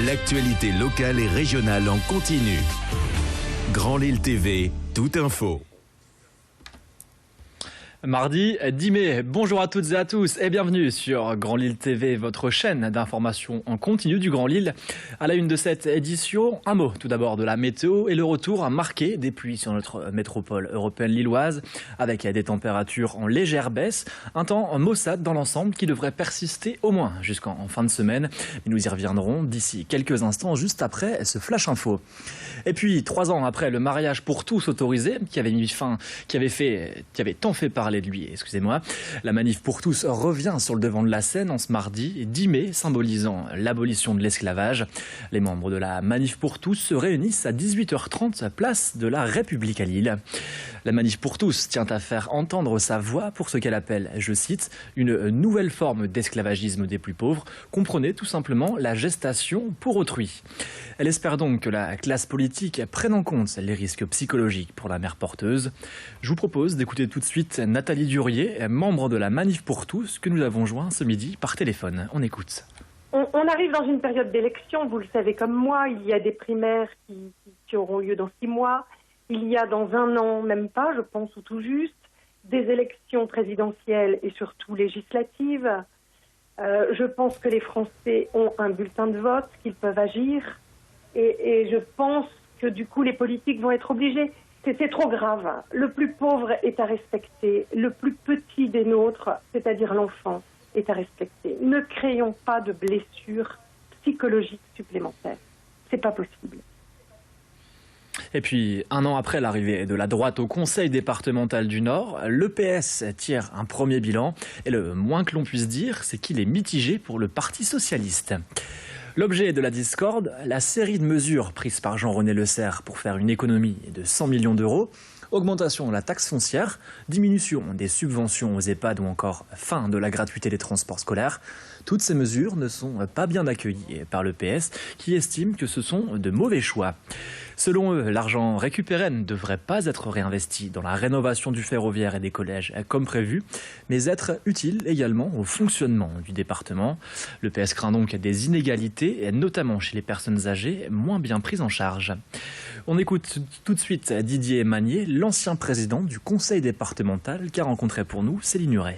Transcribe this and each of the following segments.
L'actualité locale et régionale en continu. Grand Lille TV, toute info. Mardi 10 mai, bonjour à toutes et à tous et bienvenue sur Grand Lille TV, votre chaîne d'information en continu du Grand Lille. À la une de cette édition, un mot tout d'abord de la météo et le retour marqué des pluies sur notre métropole européenne lilloise avec des températures en légère baisse, un temps maussade dans l'ensemble qui devrait persister au moins jusqu'en fin de semaine. Mais nous y reviendrons d'ici quelques instants juste après ce flash info. Et puis 3 ans après le mariage pour tous autorisé qui avait tant fait parler de lui, excusez-moi. La manif pour tous revient sur le devant de la scène en ce mardi 10 mai, symbolisant l'abolition de l'esclavage. Les membres de la manif pour tous se réunissent à 18h30, place de la République à Lille. La manif pour tous tient à faire entendre sa voix pour ce qu'elle appelle, je cite, une nouvelle forme d'esclavagisme des plus pauvres. Comprenez tout simplement la gestation pour autrui. Elle espère donc que la classe politique prenne en compte les risques psychologiques pour la mère porteuse. Je vous propose d'écouter tout de suite Nathalie Durier, membre de la Manif pour tous, que nous avons joint ce midi par téléphone. On écoute. On arrive dans une période d'élection, vous le savez comme moi, il y a des primaires qui auront lieu dans 6 mois, il y a dans 1 an, même pas, je pense, ou tout juste, des élections présidentielles et surtout législatives. Je pense que les Français ont un bulletin de vote, qu'ils peuvent agir, et je pense que du coup les politiques vont être obligés. C'est trop grave. Le plus pauvre est à respecter. Le plus petit des nôtres, c'est-à-dire l'enfant, est à respecter. Ne créons pas de blessures psychologiques supplémentaires. C'est pas possible. Et puis, 1 an après l'arrivée de la droite au Conseil départemental du Nord, le PS tire un premier bilan. Et le moins que l'on puisse dire, c'est qu'il est mitigé pour le Parti socialiste. L'objet de la discorde, la série de mesures prises par Jean-René Lecerf pour faire une économie de 100 millions d'euros, augmentation de la taxe foncière, diminution des subventions aux EHPAD ou encore fin de la gratuité des transports scolaires. Toutes ces mesures ne sont pas bien accueillies par le PS qui estime que ce sont de mauvais choix. Selon eux, l'argent récupéré ne devrait pas être réinvesti dans la rénovation du ferroviaire et des collèges comme prévu, mais être utile également au fonctionnement du département. Le PS craint donc des inégalités, notamment chez les personnes âgées moins bien prises en charge. On écoute tout de suite Didier Magnier, l'ancien président du conseil départemental qu'a rencontré pour nous Céline Huret.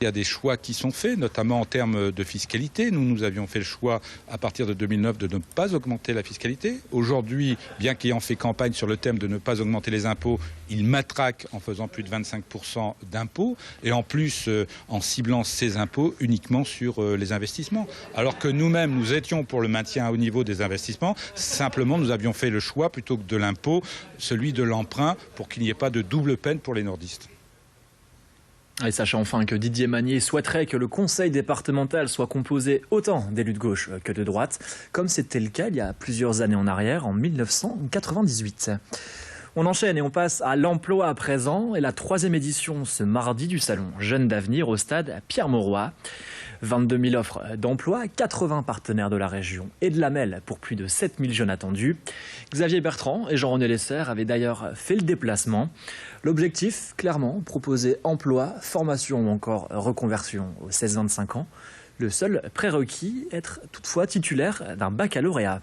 Il y a des choix qui sont faits, notamment en termes de fiscalité. Nous avions fait le choix, à partir de 2009, de ne pas augmenter la fiscalité. Aujourd'hui, bien qu'ayant fait campagne sur le thème de ne pas augmenter les impôts, il matraque en faisant plus de 25% d'impôts et en plus en ciblant ces impôts uniquement sur les investissements. Alors que nous-mêmes, nous étions pour le maintien au niveau des investissements. Simplement, nous avions fait le choix, plutôt que de l'impôt, celui de l'emprunt, pour qu'il n'y ait pas de double peine pour les nordistes. Et sachant enfin que Didier Magnier souhaiterait que le conseil départemental soit composé autant d'élus de gauche que de droite, comme c'était le cas il y a plusieurs années en arrière, en 1998. On enchaîne et on passe à l'emploi à présent et la 3e édition ce mardi du salon Jeunes d'Avenir au stade Pierre-Mauroy. 22 000 offres d'emploi, 80 partenaires de la région et de la MEL pour plus de 7 000 jeunes attendus. Xavier Bertrand et Jean-René Lecerf avaient d'ailleurs fait le déplacement. L'objectif, clairement, proposer emploi, formation ou encore reconversion aux 16-25 ans. Le seul prérequis, être toutefois titulaire d'un baccalauréat.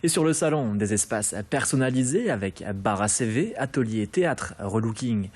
Et sur le salon, des espaces personnalisés avec bar à CV, atelier théâtre, relooking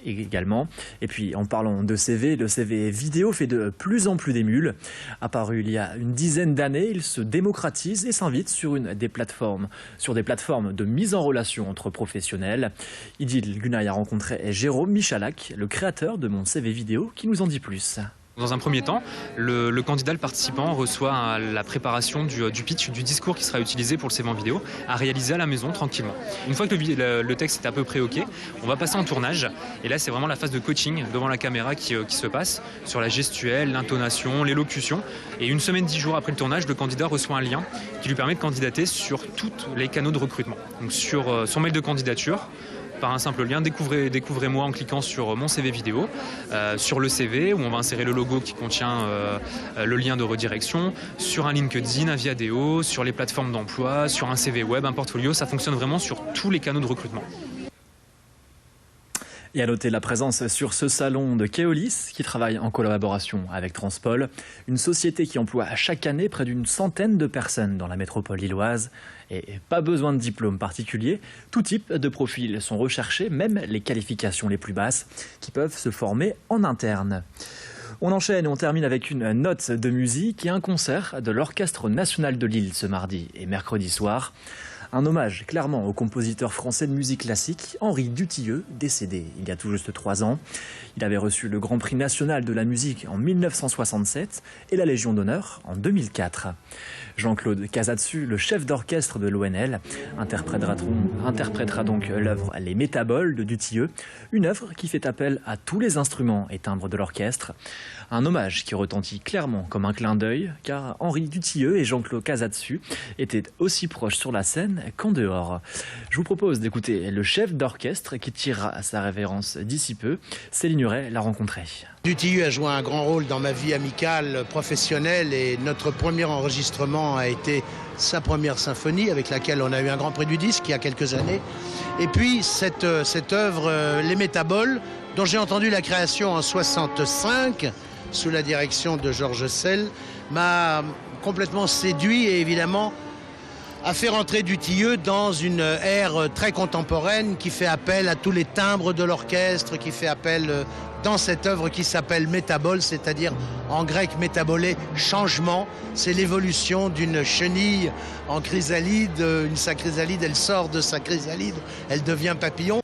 également. Et puis en parlant de CV, le CV vidéo fait de plus en plus d'émules. Apparu il y a une dizaine d'années, il se démocratise et s'invite sur des plateformes de mise en relation entre professionnels. Idil Gunay a rencontré Jérôme Michalak, le créateur de Mon CV vidéo, qui nous en dit plus. Dans un premier temps, le candidat, le participant, reçoit la préparation du pitch, du discours qui sera utilisé pour le CV en vidéo, à réaliser à la maison tranquillement. Une fois que le texte est à peu près OK, on va passer en tournage. Et là, c'est vraiment la phase de coaching devant la caméra qui se passe sur la gestuelle, l'intonation, l'élocution. Et 1 semaine, 10 jours après le tournage, le candidat reçoit un lien qui lui permet de candidater sur tous les canaux de recrutement. Donc sur son mail de candidature, par un simple lien, découvrez-moi en cliquant sur mon CV vidéo, sur le CV où on va insérer le logo qui contient le lien de redirection, sur un LinkedIn, un Viadeo, sur les plateformes d'emploi, sur un CV web, un portfolio. Ça fonctionne vraiment sur tous les canaux de recrutement. Et à noter la présence sur ce salon de Keolis, qui travaille en collaboration avec Transpol, une société qui emploie chaque année près d'une centaine de personnes dans la métropole lilloise. Et pas besoin de diplôme particulier, tout type de profils sont recherchés, même les qualifications les plus basses, qui peuvent se former en interne. On enchaîne et on termine avec une note de musique et un concert de l'Orchestre national de Lille ce mardi et mercredi soir. Un hommage clairement au compositeur français de musique classique, Henri Dutilleux, décédé il y a tout juste 3 ans. Il avait reçu le Grand Prix national de la musique en 1967 et la Légion d'honneur en 2004. Jean-Claude Casatsu, le chef d'orchestre de l'ONL, interprétera donc l'œuvre Les Métaboles de Dutilleux, une œuvre qui fait appel à tous les instruments et timbres de l'orchestre. Un hommage qui retentit clairement comme un clin d'œil, car Henri Dutilleux et Jean-Claude Casatsu étaient aussi proches sur la scène qu'en dehors. Je vous propose d'écouter le chef d'orchestre qui tirera sa révérence d'ici peu. Céline Huret l'a rencontré. Dutilleux a joué un grand rôle dans ma vie amicale, professionnelle, et notre premier enregistrement a été sa première symphonie avec laquelle on a eu un grand prix du disque il y a quelques années. Et puis cette œuvre, Les Métaboles, dont j'ai entendu la création en 65 sous la direction de Georges Sell, m'a complètement séduit et évidemment a fait rentrer Dutilleux dans une ère très contemporaine qui fait appel à tous les timbres de l'orchestre, qui fait appel dans cette œuvre qui s'appelle Métabole, c'est-à-dire en grec métabolé, changement. C'est l'évolution d'une chenille en chrysalide. Sa chrysalide, elle sort de sa chrysalide, elle devient papillon.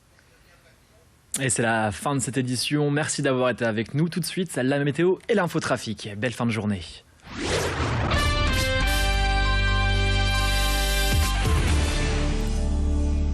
Et c'est la fin de cette édition. Merci d'avoir été avec nous. Tout de suite, la météo et l'infotrafic. Belle fin de journée.